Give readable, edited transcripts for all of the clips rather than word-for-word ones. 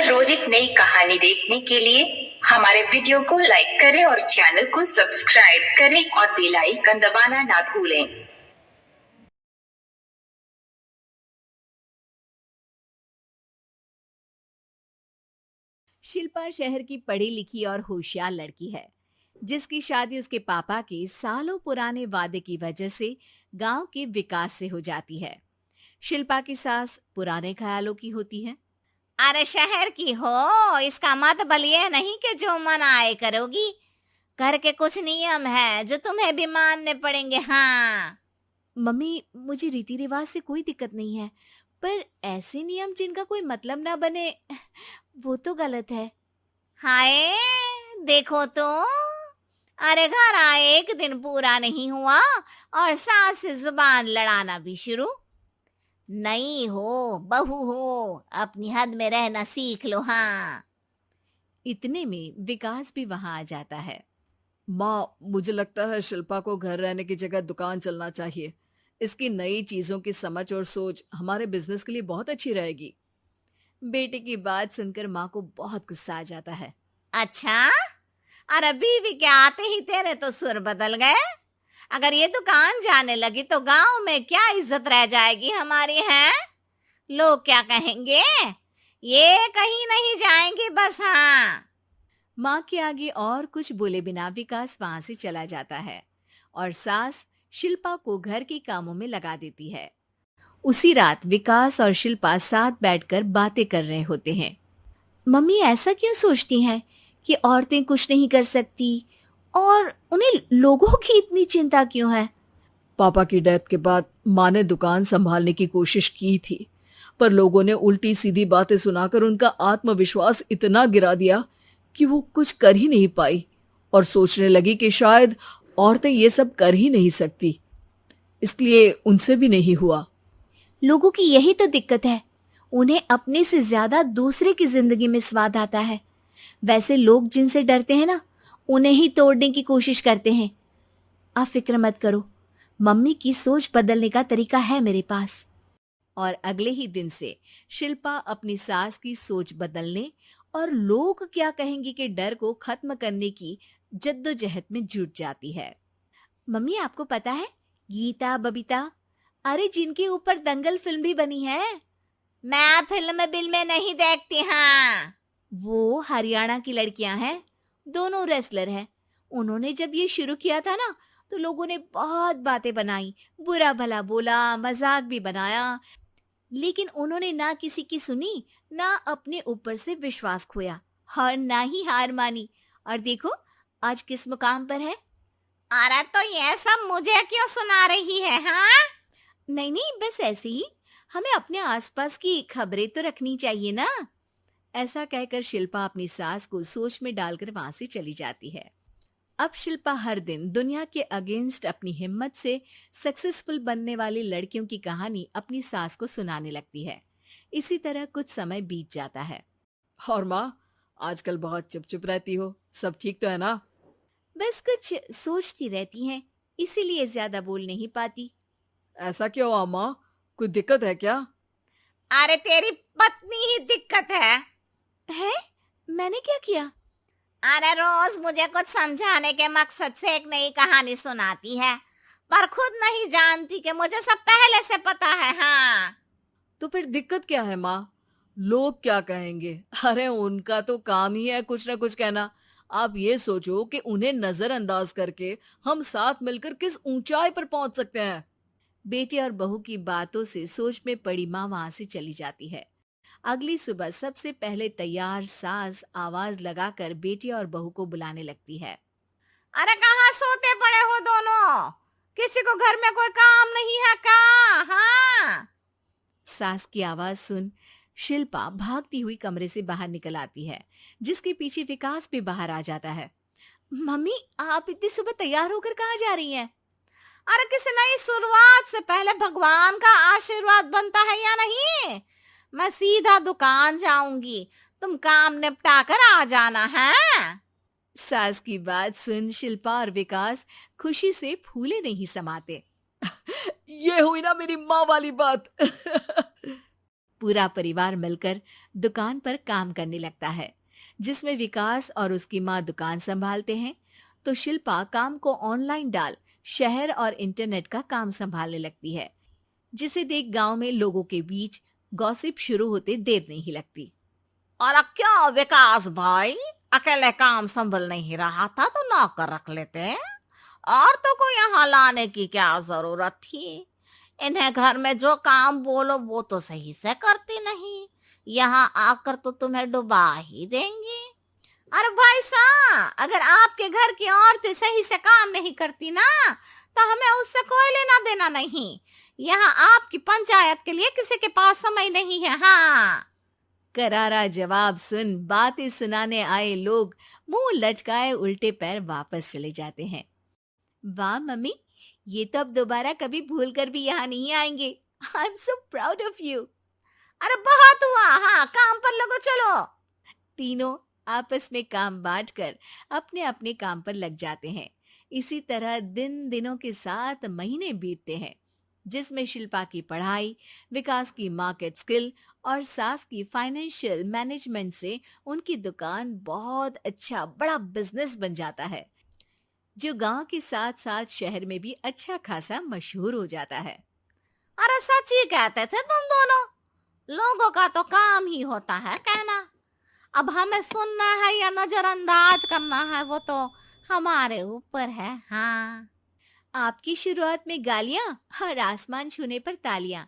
हर रोज एक नई कहानी देखने के लिए हमारे वीडियो को लाइक करें और चैनल को सब्सक्राइब करें और बेल आइकन दबाना ना भूलें। शिल्पा शहर की पढ़ी लिखी और होशियार लड़की है, जिसकी शादी उसके पापा के सालों पुराने वादे की वजह से गांव के विकास से हो जाती है। शिल्पा की सास पुराने ख्यालों की होती है। अरे शहर की हो, इसका मतलब ये नहीं कि जो मन आए करोगी। घर के कुछ नियम है जो तुम्हें भी मानने पड़ेंगे। हाँ मम्मी, मुझे रीति रिवाज से कोई दिक्कत नहीं है, पर ऐसे नियम जिनका कोई मतलब ना बने, वो तो गलत है। हाय, देखो तो, अरे घर आए एक दिन पूरा नहीं हुआ और सास से जुबान लड़ाना भी शुरू। नहीं हो, बहू हो, अपनी हद में रहना सीख लो। हाँ इतने में विकास भी वहां आ जाता है। माँ, मुझे लगता है शिल्पा को घर रहने की जगह दुकान चलना चाहिए। इसकी नई चीजों की समझ और सोच हमारे बिजनेस के लिए बहुत अच्छी रहेगी। बेटे की बात सुनकर माँ को बहुत गुस्सा आ जाता है। अच्छा, अरे बीवी के आते ही तेरे तो सुर बदल गए। अगर ये दुकान जाने लगी तो गांव में क्या इज्जत रह जाएगी हमारी। है लोग क्या कहेंगे? ये कहीं नहीं जाएंगे बस। हाँ माँ के आगे और कुछ बोले बिना विकास वहां से चला जाता है और सास शिल्पा को घर के कामों में लगा देती है। उसी रात विकास और शिल्पा साथ बैठकर बातें कर रहे होते हैं। मम्मी ऐसा क्यों सोचती हैं कि औरतें कुछ नहीं कर सकती, और उन्हें लोगों की इतनी चिंता क्यों है? पापा की डेथ के बाद माँ ने दुकान संभालने की कोशिश की थी, पर लोगों ने उल्टी सीधी बातें सुनाकर उनका आत्मविश्वास इतना गिरा दिया कि वो कुछ कर ही नहीं पाई और सोचने लगी कि शायद औरतें ये सब कर ही नहीं सकती, इसलिए उनसे भी नहीं हुआ। लोगों की यही तो दिक्कत है, उन्हें अपने से ज्यादा दूसरे की जिंदगी में स्वाद आता है। वैसे लोग जिनसे डरते हैं ना, उन्हें ही तोड़ने की कोशिश करते हैं। आप फिक्र मत करो, मम्मी की सोच बदलने का तरीका है मेरे पास। और अगले ही दिन से शिल्पा अपनी सास की सोच बदलने और लोग क्या कहेंगे के डर को खत्म करने की जद्दोजहद में जुट जाती है। मम्मी, आपको पता है गीता, बबीता, अरे जिनके ऊपर दंगल फिल्म भी बनी है, मैं फिल्म बिल में नहीं देखती। हाँ वो हरियाणा की लड़कियां हैं, दोनों रेसलर हैं। उन्होंने जब ये शुरू किया था ना, तो लोगों ने बहुत बातें बनाई, बुरा भला बोला, मजाक भी बनाया, लेकिन उन्होंने ना किसी की सुनी, ना अपने ऊपर से विश्वास खोया और ना ही हार मानी। और देखो आज किस मुकाम पर है। अरे तो ये सब मुझे क्यों सुना रही है? हाँ नहीं नहीं, बस ऐसे ही, हमें अपने आसपास की खबरें तो रखनी चाहिए ना। ऐसा कहकर शिल्पा अपनी सास को सोच में डालकर वहां से चली जाती है। अब शिल्पा हर दिन दुनिया के अगेंस्ट अपनी हिम्मत से सक्सेसफुल बनने वाली लड़कियों की कहानी अपनी सास को सुनाने लगती है। इसी तरह कुछ समय बीत जाता है। और माँ, आजकल बहुत चुप चुप रहती हो, सब ठीक तो है ना? बस कुछ सोचती रहती हैं, इसीलिए ज्यादा बोल नहीं पाती। ऐसा क्यों हुआ माँ, कोई दिक्कत है क्या? अरे तेरी पत्नी ही दिक्कत है। है? मैंने क्या किया? अरे रोज मुझे कुछ समझाने के मकसद से एक नई कहानी सुनाती है, पर खुद नहीं जानती कि मुझे सब पहले से पता है। हाँ तो फिर दिक्कत क्या है माँ? लोग क्या कहेंगे? अरे उनका तो काम ही है कुछ ना कुछ कहना। आप ये सोचो कि उन्हें नजरअंदाज करके हम साथ मिलकर किस ऊंचाई पर पहुंच सकते हैं। बेटे और बहू की बातों से सोच में पड़ी माँ वहां से चली जाती है। अगली सुबह सबसे पहले तैयार सास आवाज लगाकर बेटे और बहू को बुलाने लगती है। अरे कहाँ सोते पड़े हो दोनों? किसी को घर में कोई काम नहीं है का? हाँ सास की आवाज सुन शिल्पा भागती हुई कमरे से बाहर निकल आती है, जिसके पीछे विकास भी बाहर आ जाता है। मम्मी, आप इतनी सुबह तैयार होकर कहाँ जा रही हैं? अरे किसी नई शुरुआत से पहले भगवान का आशीर्वाद बनता है या नहीं? मैं सीधा दुकान जाऊंगी, तुम काम निपटा कर आ जाना है। सास की बात सुन शिल्पा और विकास खुशी से फूले नहीं समाते। ये हुई ना मेरी माँ वाली बात। पूरा परिवार मिलकर दुकान पर काम करने लगता है, जिसमें विकास और उसकी माँ दुकान संभालते हैं, तो शिल्पा काम को ऑनलाइन डाल शहर और इंटरनेट का काम संभालने लगती है, जिसे देख गांव में लोगों के बीच गॉसिप शुरू होते देर नहीं लगती। और क्या विकास भाई, अकेले काम संभल नहीं रहा था तो नौकर रख लेते, और तो को यहाँ लाने की क्या जरूरत थी। इन्हें घर में जो काम बोलो वो तो सही से करती नहीं, यहाँ आकर तो तुम्हें डुबा ही देंगी। अरे भाई साहब, अगर आपके घर की औरतें सही से काम नहीं करती ना, तो हमें उससे कोई लेना देना नहीं। यहाँ आपकी पंचायत के लिए किसी के पास समय नहीं है। हाँ, करारा जवाब सुन बातें सुनाने आए लोग मुंह लटकाए उल्टे पैर वापस चले जाते हैं। वाह मम्मी, ये तो अब दोबारा कभी भूल कर भी यहाँ नहीं आएंगे। I am so proud of you. अरे बहुत हुआ, हाँ काम पर लगो चलो। तीनों आपस में काम बांटकर अपने अपने काम पर लग जाते हैं। इसी तरह दिनों के साथ महीने बीतते हैं, जिसमें शिल्पा की पढ़ाई, विकास की मार्केट स्किल और सास की फाइनेंशियल मैनेजमेंट से उनकी दुकान बहुत अच्छा बड़ा बिजनेस बन जाता है, जो गांव के साथ साथ शहर में भी अच्छा खासा मशहूर हो जाता है। अरे सच ही कहते थे तुम दोनों, लोगों का तो काम ही होता है कहना। अब हमें सुनना है या नजरअंदाज करना है वो तो हमारे ऊपर है। हाँ, आपकी शुरुआत में गालियां और आसमान छूने पर तालियां,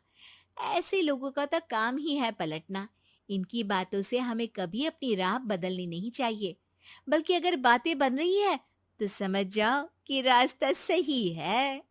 ऐसे लोगों का तो काम ही है पलटना। इनकी बातों से हमें कभी अपनी राह बदलनी नहीं चाहिए, बल्कि अगर बातें बन रही है तो समझ जाओ कि रास्ता सही है।